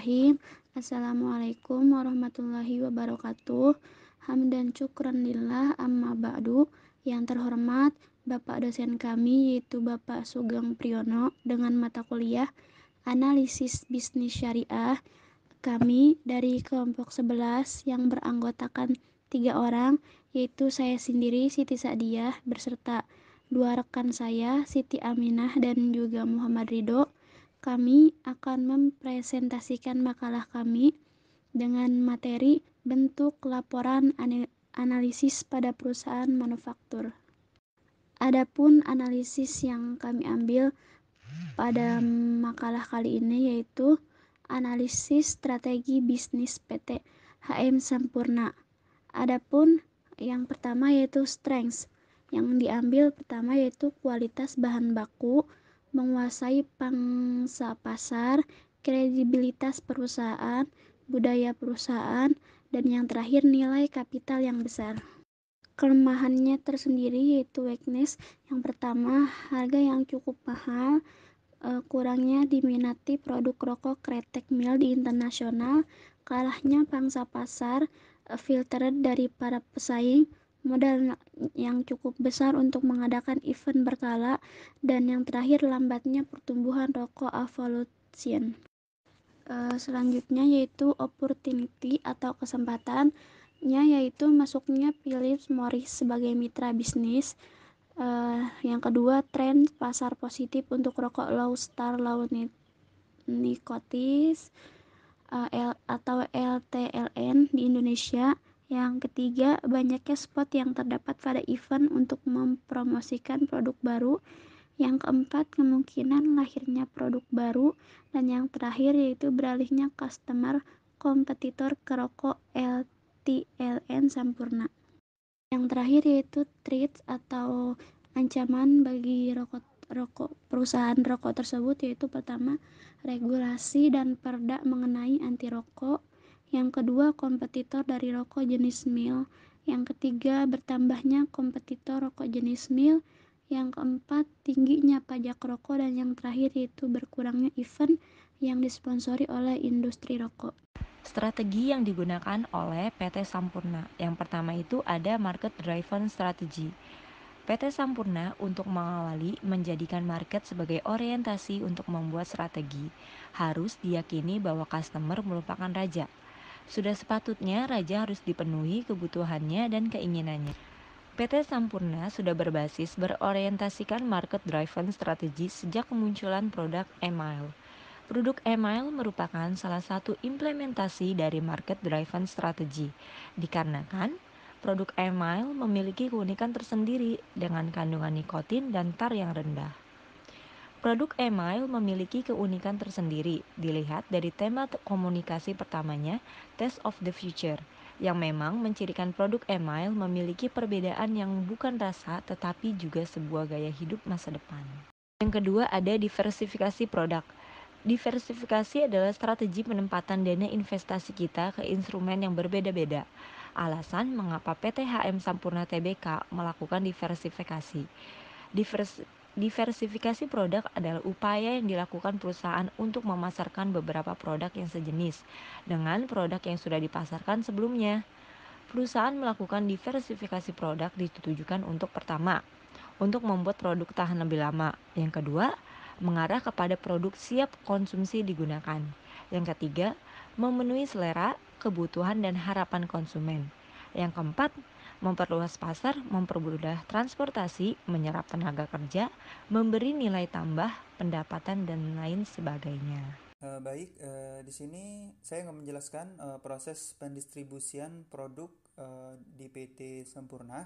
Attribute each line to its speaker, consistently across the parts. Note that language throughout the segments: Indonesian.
Speaker 1: Bismillahirrahmanirrahim. Assalamualaikum warahmatullahi wabarakatuh. Hamdan syukran lillah amma ba'du. Yang terhormat Bapak dosen kami yaitu Bapak Sugeng Priyono dengan mata kuliah Analisis Bisnis Syariah. Kami dari kelompok 11 yang beranggotakan 3 orang, yaitu saya sendiri Siti Sa'diyah beserta 2 rekan saya Siti Aminah dan juga Muhammad Ridho. Kami akan mempresentasikan makalah kami dengan materi bentuk laporan analisis pada perusahaan manufaktur. Adapun analisis yang kami ambil pada makalah kali ini yaitu analisis strategi bisnis PT HM Sampurna. Adapun yang pertama yaitu strengths. Yang diambil pertama yaitu kualitas bahan baku, menguasai pangsa pasar, kredibilitas perusahaan, budaya perusahaan, dan yang terakhir nilai kapital yang besar. Kelemahannya tersendiri yaitu weakness. Yang pertama, harga yang cukup mahal, kurangnya diminati produk rokok kretek mil di internasional, kalahnya pangsa pasar, filtered dari para pesaing, modal yang cukup besar untuk mengadakan event berkala, dan yang terakhir lambatnya pertumbuhan rokok evolution. Selanjutnya yaitu opportunity atau kesempatannya yaitu masuknya Philip Morris sebagai mitra bisnis. Yang kedua, tren pasar positif untuk rokok low star low nikotis atau LTLN di Indonesia. Yang ketiga, banyaknya spot yang terdapat pada event untuk mempromosikan produk baru. Yang keempat, kemungkinan lahirnya produk baru. Dan yang terakhir yaitu beralihnya customer kompetitor ke rokok LTLN Sampurna. Yang terakhir yaitu threats atau ancaman bagi perusahaan rokok tersebut, yaitu pertama, regulasi dan perda mengenai anti rokok. Yang kedua, kompetitor dari rokok jenis mil. Yang ketiga, bertambahnya kompetitor rokok jenis mil. Yang keempat, tingginya pajak rokok. Dan yang terakhir yaitu berkurangnya event yang disponsori oleh industri rokok.
Speaker 2: Strategi yang digunakan oleh PT Sampurna. Yang pertama itu ada market driven strategy. PT Sampurna untuk mengawali menjadikan market sebagai orientasi untuk membuat strategi. Harus diyakini bahwa customer merupakan raja. Sudah sepatutnya raja harus dipenuhi kebutuhannya dan keinginannya. PT Sampurna sudah berbasis berorientasikan market driven strategy sejak kemunculan produk Email. Produk Email merupakan salah satu implementasi dari market driven strategy, dikarenakan produk Email memiliki keunikan tersendiri dengan kandungan nikotin dan tar yang rendah. Produk Email memiliki keunikan tersendiri dilihat dari tema komunikasi pertamanya, Taste of the Future, yang memang mencirikan produk Email memiliki perbedaan yang bukan rasa tetapi juga sebuah gaya hidup masa depan. Yang kedua ada diversifikasi produk. Diversifikasi adalah strategi penempatan dana investasi kita ke instrumen yang berbeda-beda. Alasan mengapa PT HM Sampurna Tbk melakukan diversifikasi. Diversifikasi produk adalah upaya yang dilakukan perusahaan untuk memasarkan beberapa produk yang sejenis dengan produk yang sudah dipasarkan sebelumnya. Perusahaan melakukan diversifikasi produk ditujukan untuk pertama, untuk membuat produk tahan lebih lama. Yang kedua, mengarah kepada produk siap konsumsi digunakan. Yang ketiga, memenuhi selera, kebutuhan dan harapan konsumen. Yang keempat, memperluas pasar, mempermudah transportasi, menyerap tenaga kerja, memberi nilai tambah, pendapatan dan lain sebagainya.
Speaker 3: Di sini saya akan menjelaskan proses pendistribusian produk di PT Sampurna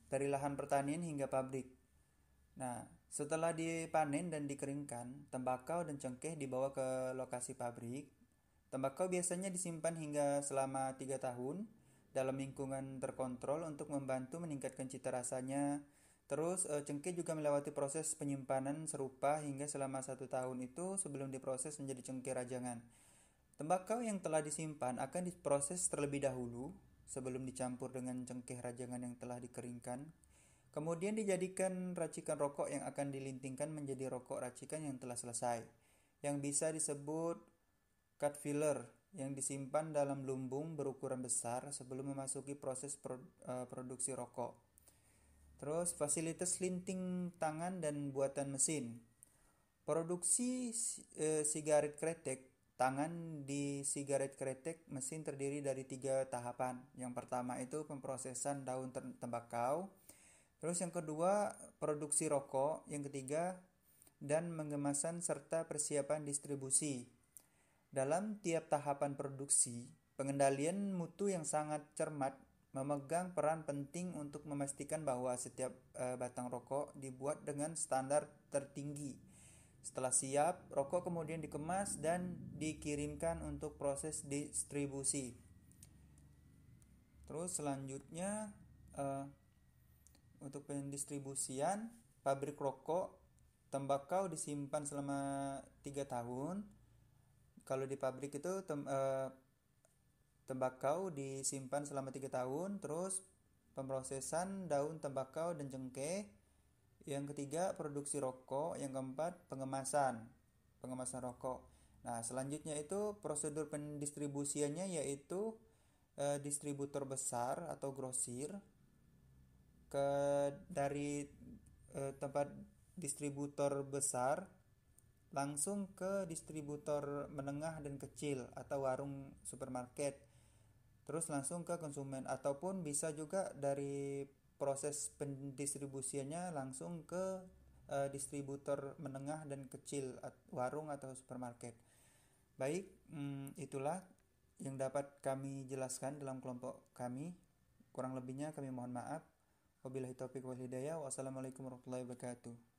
Speaker 3: dari lahan pertanian hingga pabrik. Nah, setelah dipanen dan dikeringkan, tembakau dan cengkeh dibawa ke lokasi pabrik. Tembakau biasanya disimpan hingga selama 3 tahun dalam lingkungan terkontrol untuk membantu meningkatkan cita rasanya. Terus cengkeh juga melewati proses penyimpanan serupa hingga selama 1 tahun itu sebelum diproses menjadi cengkeh rajangan. Tembakau yang telah disimpan akan diproses terlebih dahulu sebelum dicampur dengan cengkeh rajangan yang telah dikeringkan. Kemudian dijadikan racikan rokok yang akan dilintingkan menjadi rokok racikan yang telah selesai, yang bisa disebut cut filler yang disimpan dalam lumbung berukuran besar sebelum memasuki proses produksi rokok. Terus fasilitas linting tangan dan buatan mesin. Produksi sigaret kretek. Tangan di sigaret kretek mesin terdiri dari 3 tahapan. Yang pertama itu pemprosesan daun tembakau. Terus yang kedua produksi rokok. Yang ketiga dan pengemasan serta persiapan distribusi. Dalam tiap tahapan produksi, pengendalian mutu yang sangat cermat memegang peran penting untuk memastikan bahwa setiap batang rokok dibuat dengan standar tertinggi. Setelah siap, rokok kemudian dikemas dan dikirimkan untuk proses distribusi. Terus selanjutnya untuk pendistribusian, pabrik rokok tembakau disimpan selama 3 tahun. Kalau di pabrik itu tembakau disimpan selama 3 tahun. Terus pemrosesan daun tembakau dan cengkeh. Yang ketiga produksi rokok. Yang keempat pengemasan rokok. Nah selanjutnya itu prosedur pendistribusiannya yaitu distributor besar atau grosir dari tempat distributor besar langsung ke distributor menengah dan kecil atau warung supermarket, terus langsung ke konsumen, ataupun bisa juga dari proses pendistribusiannya langsung ke distributor menengah dan kecil, warung atau supermarket. Baik, itulah yang dapat kami jelaskan dalam kelompok kami. Kurang lebihnya kami mohon maaf. Wabillahi taufiq wal hidayah. Wassalamualaikum warahmatullahi wabarakatuh.